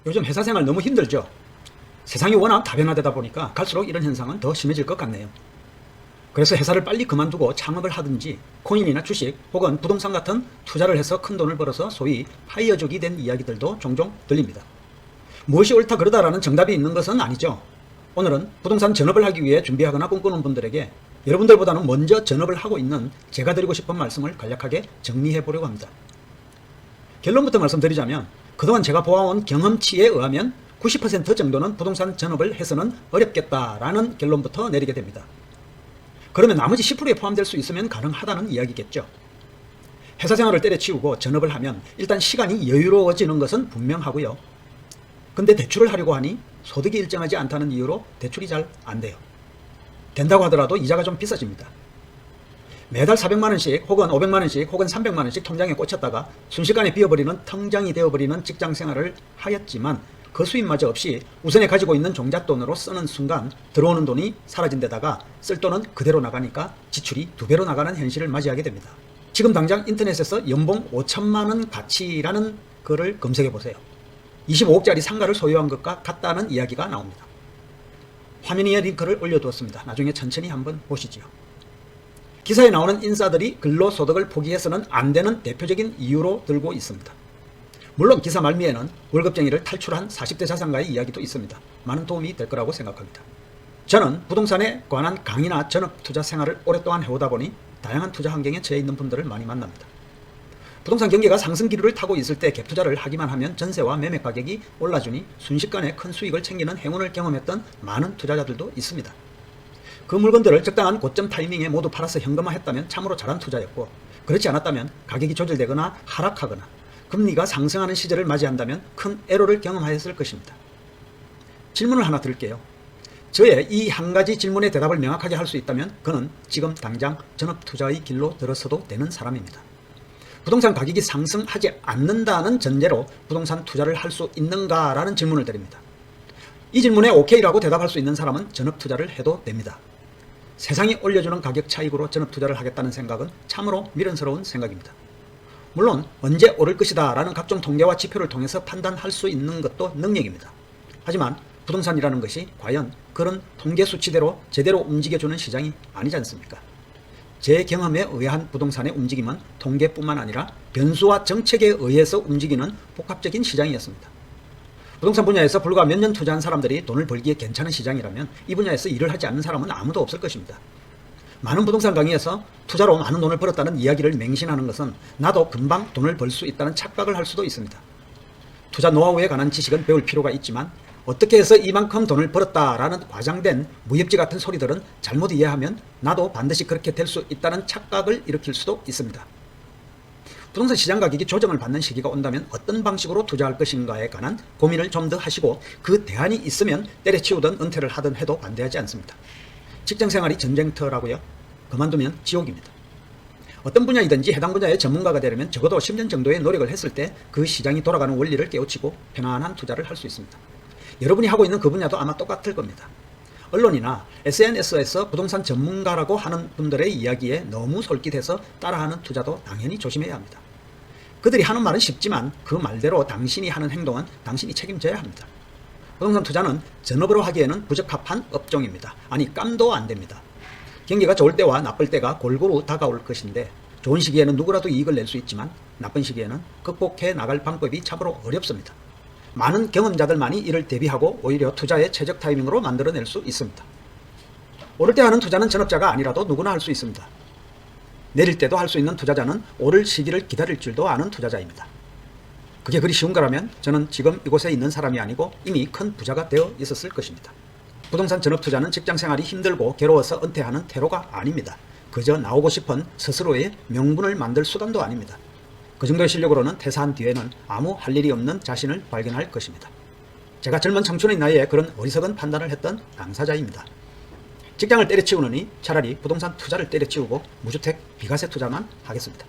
요즘 회사 생활 너무 힘들죠? 세상이 워낙 다변화되다 보니까 갈수록 이런 현상은 더 심해질 것 같네요. 그래서 회사를 빨리 그만두고 창업을 하든지 코인이나 주식 혹은 부동산 같은 투자를 해서 큰 돈을 벌어서 소위 파이어족이 된 이야기들도 종종 들립니다. 무엇이 옳다 그르다라는 정답이 있는 것은 아니죠. 오늘은 부동산 전업을 하기 위해 준비하거나 꿈꾸는 분들에게 여러분들보다는 먼저 전업을 하고 있는 제가 드리고 싶은 말씀을 간략하게 정리해 보려고 합니다. 결론부터 말씀드리자면 그동안 제가 보아온 경험치에 의하면 90% 정도는 부동산 전업을 해서는 어렵겠다라는 결론부터 내리게 됩니다. 그러면 나머지 10%에 포함될 수 있으면 가능하다는 이야기겠죠. 회사 생활을 때려치우고 전업을 하면 일단 시간이 여유로워지는 것은 분명하고요. 근데 대출을 하려고 하니 소득이 일정하지 않다는 이유로 대출이 잘 안 돼요. 된다고 하더라도 이자가 좀 비싸집니다. 매달 400만원씩 혹은 500만원씩 혹은 300만원씩 통장에 꽂혔다가 순식간에 비어버리는 통장이 되어버리는 직장 생활을 하였지만 그 수입마저 없이 우선에 가지고 있는 종잣돈으로 쓰는 순간 들어오는 돈이 사라진 데다가 쓸 돈은 그대로 나가니까 지출이 2배로 나가는 현실을 맞이하게 됩니다. 지금 당장 인터넷에서 연봉 5천만원 가치라는 글을 검색해 보세요. 25억짜리 상가를 소유한 것과 같다는 이야기가 나옵니다. 화면 위에 링크를 올려두었습니다. 나중에 천천히 한번 보시죠. 기사에 나오는 인사들이 근로소득을 포기해서는 안 되는 대표적인 이유로 들고 있습니다. 물론 기사 말미에는 월급쟁이를 탈출한 40대 자산가의 이야기도 있습니다. 많은 도움이 될 거라고 생각합니다. 저는 부동산에 관한 강의나 전업 투자 생활을 오랫동안 해오다 보니 다양한 투자 환경에 처해 있는 분들을 많이 만납니다. 부동산 경기가 상승 기류를 타고 있을 때 갭 투자를 하기만 하면 전세와 매매 가격이 올라주니 순식간에 큰 수익을 챙기는 행운을 경험했던 많은 투자자들도 있습니다. 그 물건들을 적당한 고점 타이밍에 모두 팔아서 현금화했다면 참으로 잘한 투자였고, 그렇지 않았다면 가격이 조절되거나 하락하거나 금리가 상승하는 시절을 맞이한다면 큰 애로를 경험하였을 것입니다. 질문을 하나 드릴게요. 저의 이 한 가지 질문의 대답을 명확하게 할 수 있다면 그는 지금 당장 전업 투자의 길로 들어서도 되는 사람입니다. 부동산 가격이 상승하지 않는다는 전제로 부동산 투자를 할 수 있는가라는 질문을 드립니다. 이 질문에 오케이라고 대답할 수 있는 사람은 전업 투자를 해도 됩니다. 세상이 올려주는 가격 차익으로 전업 투자를 하겠다는 생각은 참으로 미련스러운 생각입니다. 물론 언제 오를 것이다 라는 각종 통계와 지표를 통해서 판단할 수 있는 것도 능력입니다. 하지만 부동산이라는 것이 과연 그런 통계 수치대로 제대로 움직여주는 시장이 아니지 않습니까? 제 경험에 의한 부동산의 움직임은 통계뿐만 아니라 변수와 정책에 의해서 움직이는 복합적인 시장이었습니다. 부동산 분야에서 불과 몇 년 투자한 사람들이 돈을 벌기에 괜찮은 시장이라면 이 분야에서 일을 하지 않는 사람은 아무도 없을 것입니다. 많은 부동산 강의에서 투자로 많은 돈을 벌었다는 이야기를 맹신하는 것은 나도 금방 돈을 벌 수 있다는 착각을 할 수도 있습니다. 투자 노하우에 관한 지식은 배울 필요가 있지만 어떻게 해서 이만큼 돈을 벌었다라는 과장된 무협지 같은 소리들은 잘못 이해하면 나도 반드시 그렇게 될 수 있다는 착각을 일으킬 수도 있습니다. 부동산 시장 가격이 조정을 받는 시기가 온다면 어떤 방식으로 투자할 것인가에 관한 고민을 좀 더 하시고 그 대안이 있으면 때려치우든 은퇴를 하든 해도 반대하지 않습니다. 직장생활이 전쟁터라고요? 그만두면 지옥입니다. 어떤 분야이든지 해당 분야의 전문가가 되려면 적어도 10년 정도의 노력을 했을 때 그 시장이 돌아가는 원리를 깨우치고 편안한 투자를 할 수 있습니다. 여러분이 하고 있는 그 분야도 아마 똑같을 겁니다. 언론이나 SNS에서 부동산 전문가라고 하는 분들의 이야기에 너무 솔깃해서 따라하는 투자도 당연히 조심해야 합니다. 그들이 하는 말은 쉽지만 그 말대로 당신이 하는 행동은 당신이 책임져야 합니다. 부동산 투자는 전업으로 하기에는 부적합한 업종입니다. 아니 깜도 안 됩니다. 경기가 좋을 때와 나쁠 때가 골고루 다가올 것인데 좋은 시기에는 누구라도 이익을 낼 수 있지만 나쁜 시기에는 극복해 나갈 방법이 참으로 어렵습니다. 많은 경험자들만이 이를 대비하고 오히려 투자의 최적 타이밍으로 만들어낼 수 있습니다. 오를 때 하는 투자는 전업자가 아니라도 누구나 할 수 있습니다. 내릴 때도 할 수 있는 투자자는 오를 시기를 기다릴 줄도 아는 투자자입니다. 그게 그리 쉬운가라면 저는 지금 이곳에 있는 사람이 아니고 이미 큰 부자가 되어 있었을 것입니다. 부동산 전업 투자는 직장생활이 힘들고 괴로워서 은퇴하는 퇴로가 아닙니다. 그저 나오고 싶은 스스로의 명분을 만들 수단도 아닙니다. 그 정도의 실력으로는 퇴사한 뒤에는 아무 할 일이 없는 자신을 발견할 것입니다. 제가 젊은 청춘의 나이에 그런 어리석은 판단을 했던 당사자입니다. 직장을 때려치우느니 차라리 부동산 투자를 때려치우고 무주택 비과세 투자만 하겠습니다.